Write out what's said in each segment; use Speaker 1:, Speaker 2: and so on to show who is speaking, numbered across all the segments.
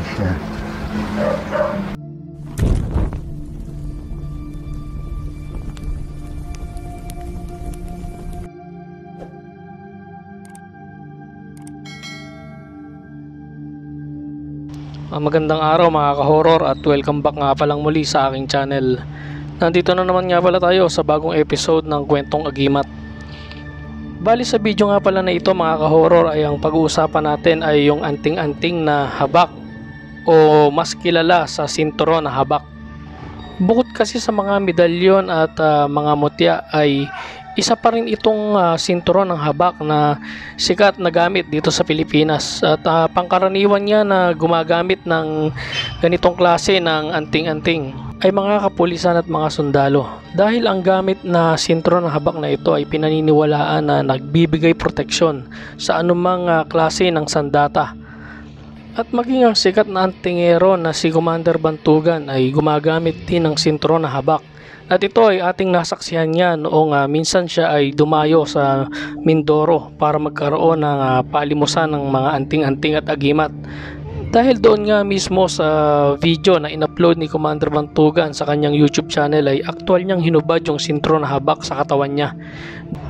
Speaker 1: siya.
Speaker 2: Magandang araw mga ka-horror at welcome back nga palang muli sa aking channel. Nandito na naman nga pala tayo sa bagong episode ng Kwentong Agimat. Bali sa video nga pala na ito mga ka-horror ay ang pag-uusapan natin ay yung anting-anting na habak o mas kilala sa sinturon na habak. Bukod kasi sa mga medalyon at mga mutya ay isa pa rin itong sinturon ng habak na sikat na gamit dito sa Pilipinas at pangkaraniwan niya na gumagamit ng ganitong klase ng anting-anting ay mga kapulisan at mga sundalo dahil ang gamit na sinturon ng habak na ito ay pinaniniwalaan na nagbibigay proteksyon sa anumang klase ng sandata. At maging ang sikat na antingero na si Commander Bantugan ay gumagamit din ng sinturon na habak. At ito ay ating nasaksihan niya noong minsan siya ay dumayo sa Mindoro para magkaroon ng palimusan ng mga anting-anting at agimat. Dahil doon nga mismo sa video na in-upload ni Commander Bantugan sa kanyang YouTube channel ay aktual niyang hinubad yung sinturon na habak sa katawan niya.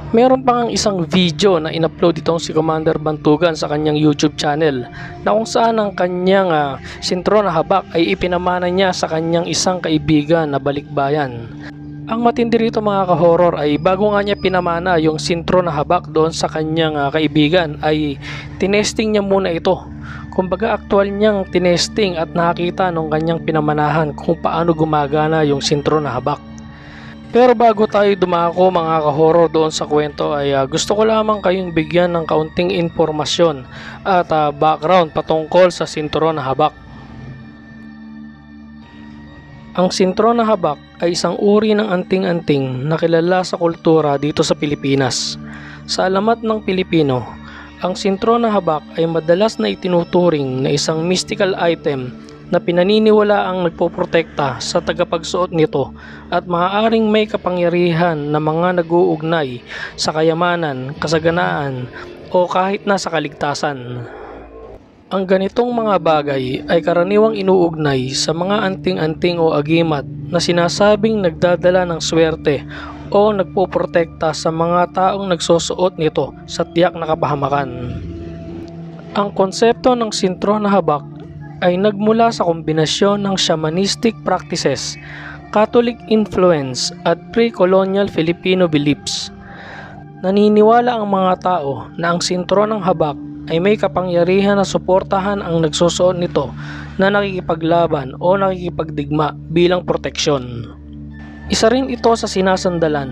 Speaker 2: Meron pang isang video na in-upload itong si Commander Bantugan sa kanyang YouTube channel na kung saan ang kanyang sinturon na habak ay ipinamana niya sa kanyang isang kaibigan na balikbayan. Ang matindi rito mga ka-horror ay bago nga niya pinamana yung sinturon na habak doon sa kanyang kaibigan ay tinesting niya muna ito. Kumbaga aktual niyang tinesting at nakita nung kanyang pinamanahan kung paano gumagana yung sinturon na habak. Pero bago tayo dumako mga ka-horror doon sa kwento ay gusto ko lamang kayong bigyan ng kaunting informasyon at background patungkol sa sinturon na habak. Ang sinturon na habak ay isang uri ng anting-anting na kilala sa kultura dito sa Pilipinas. Sa alamat ng Pilipino, ang sinturon na habak ay madalas na itinuturing na isang mystical item na pinaniniwala ang nagpoprotekta sa tagapagsuot nito at maaaring may kapangyarihan na mga nag-uugnay sa kayamanan, kasaganaan o kahit na sa kaligtasan. Ang ganitong mga bagay ay karaniwang inuugnay sa mga anting-anting o agimat na sinasabing nagdadala ng swerte o nagpoprotekta sa mga taong nagsusuot nito sa tiyak na kapahamakan. Ang konsepto ng sinturon na habak ay nagmula sa kombinasyon ng shamanistic practices, Catholic influence at pre-colonial Filipino beliefs. Naniniwala ang mga tao na ang sinturon ng habak ay may kapangyarihan na suportahan ang nagsusuot nito na nakikipaglaban o nakikipagdigma bilang proteksyon. Isa rin ito sa sinasandalan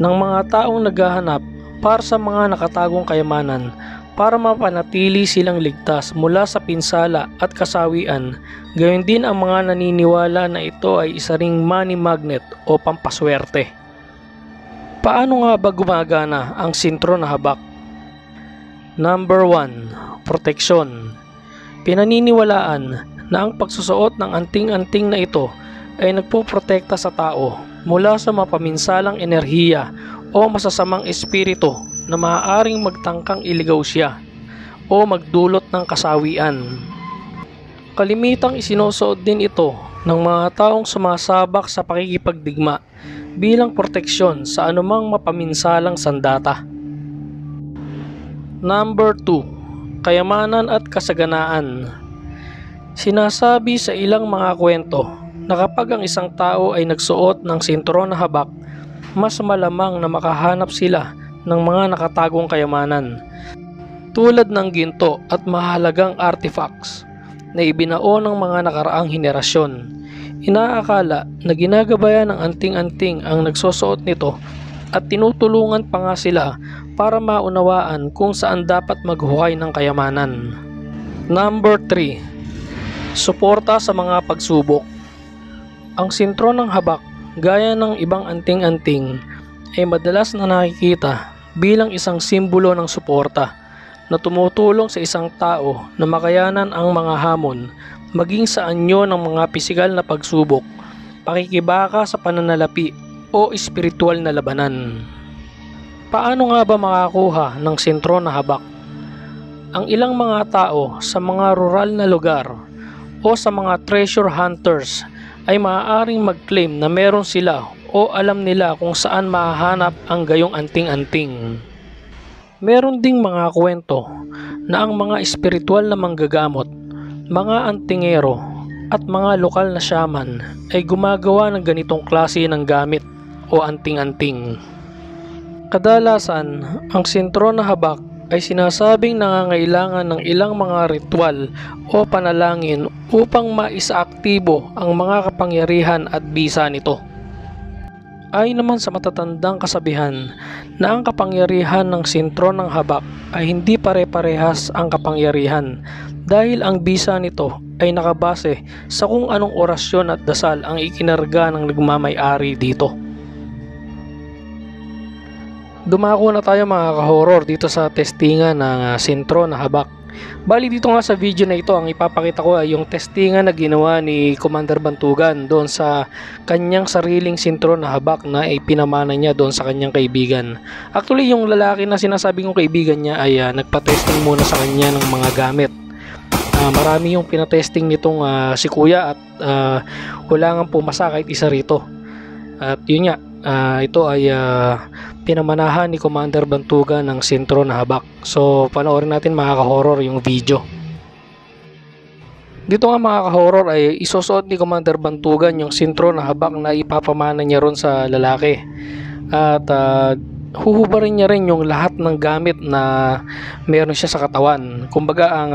Speaker 2: ng mga taong naghahanap para sa mga nakatagong kayamanan para mapanatili silang ligtas mula sa pinsala at kasawian. Gayon din ang mga naniniwala na ito ay isa ring money magnet o pampaswerte. Paano nga ba gumagana ang sinturon na habak? Number 1. Proteksyon. Pinaniniwalaan na ang pagsusuot ng anting-anting na ito ay nagpoprotekta sa tao mula sa mapaminsalang enerhiya o masasamang espiritu na maaaring magtangkang iligaw siya o magdulot ng kasawian. Kalimitang isinusuot din ito ng mga taong sumasabak sa pakikipagdigma bilang proteksyon sa anumang mapaminsalang sandata. Number 2. Kayamanan at kasaganaan. Sinasabi sa ilang mga kwento na kapag ang isang tao ay nagsuot ng sinturon na habak, mas malamang na makahanap sila ng mga nakatagong kayamanan tulad ng ginto at mahalagang artifacts na ibinao ng mga nakaraang henerasyon. Inaakala na ginagabayan ng anting-anting ang nagsusuot nito at tinutulungan pa nga sila para maunawaan kung saan dapat maghuhay ng kayamanan. Number 3. Suporta sa mga pagsubok. Ang sinturon ng habak, gaya ng ibang anting-anting, ay madalas na nakikita bilang isang simbolo ng suporta na tumutulong sa isang tao na makayanan ang mga hamon, maging sa anyo ng mga pisikal na pagsubok, pakikibaka sa pananalapi o espiritual na labanan. Paano nga ba makakuha ng sinturon na habak? Ang ilang mga tao sa mga rural na lugar o sa mga treasure hunters ay maaaring mag-claim na meron sila o alam nila kung saan mahahanap ang gayong anting-anting. Meron ding mga kwento na ang mga espiritual na manggagamot, mga antingero at mga lokal na shaman ay gumagawa ng ganitong klase ng gamit o anting-anting. Kadalasan, ang sentro na habak ay sinasabing nangangailangan ng ilang mga ritual o panalangin upang maisaaktibo ang mga kapangyarihan at bisa nito. Ayon naman sa matatandang kasabihan na ang kapangyarihan ng sentro ng habak ay hindi pare-parehas ang kapangyarihan dahil ang bisa nito ay nakabase sa kung anong orasyon at dasal ang ikinarga ng nagmamay-ari dito. Dumako na tayo mga ka-horror dito sa testingan ng sentro na habak. Bali dito nga sa video na ito, ang ipapakita ko ay yung testingan na ginawa ni Commander Bantugan doon sa kanyang sariling sentro na habak na ipinamana niya doon sa kanyang kaibigan. Actually yung lalaki na sinasabi kong kaibigan niya ay nagpa-testing muna sa kanya ng mga gamit. Marami yung pinatesting nitong si kuya at wala nga pumasa kahit isa rito. At yun nga, ito ay pinamanahan ni Commander Bantugan ng sentro na habak. So panoorin natin mga ka-horror yung video. Dito nga mga ka-horror ay isusuot ni Commander Bantugan yung sentro na habak na ipapamana niya ron sa lalaki. At huhubarin niya rin yung lahat ng gamit na meron siya sa katawan. Kumbaga ang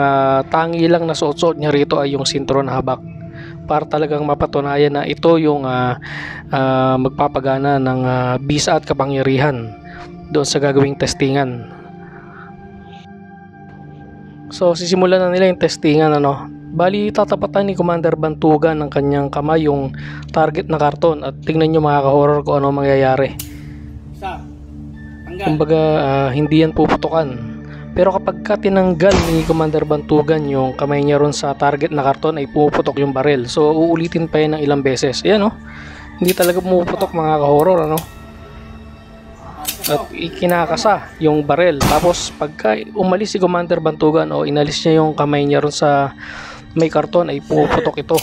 Speaker 2: tangi lang na suot-suot niya rito ay yung sentro na habak, para talagang mapatunayan na ito yung magpapagana ng bisa at kapangyarihan doon sa gagawing testingan. So sisimulan na nila yung testingan Bali tatapatan ni Commander Bantugan ng kanyang kamay yung target na karton at tingnan nyo mga ka-horror kung ano mangyayari. Kumbaga hindi yan puputukan. Pero kapag tinanggal ni Commander Bantugan yung kamay niya ron sa target na karton ay pumuputok yung baril. So uulitin pa yan ng ilang beses. Ayan hindi talaga pumuputok mga ka-horror At ikinakasa yung baril. Tapos pagka umalis si Commander Bantugan o inalis niya yung kamay niya ron sa may karton ay pumuputok ito.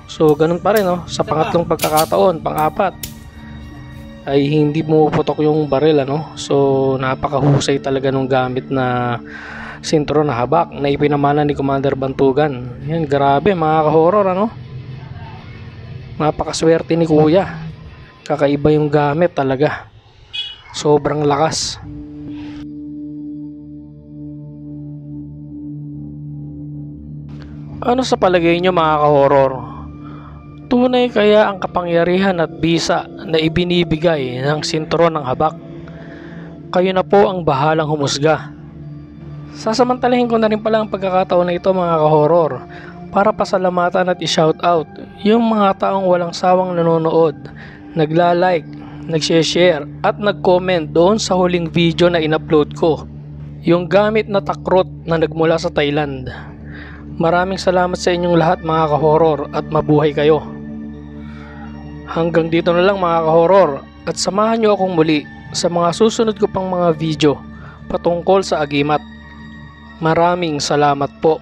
Speaker 2: So ganun pa rin sa pangatlong pagkakataon, pang-apat ay hindi pumuputok yung baril So napakahusay talaga nung gamit na sentro na habak na ipinamana ni Commander Bantugan. Yan, grabe mga ka-horror Napakaswerte ni kuya. Kakaiba yung gamit talaga. Sobrang lakas. Ano sa palagay nyo mga ka-horror? Tunay kaya ang kapangyarihan at bisa na ibinibigay ng sentro ng habak? Kayo na po ang bahalang humusga. Sasamantalahin ko na rin pala ang pagkakataon na ito mga ka-horror para pasalamatan at i-shoutout yung mga taong walang sawang nanonood, nagla-like, nag-share at nag-comment doon sa huling video na in-upload ko, yung gamit na takrot na nagmula sa Thailand. Maraming salamat sa inyong lahat mga ka-horror at mabuhay kayo. Hanggang dito na lang mga ka-horror at samahan nyo akong muli sa mga susunod ko pang mga video patungkol sa agimat. Maraming salamat po.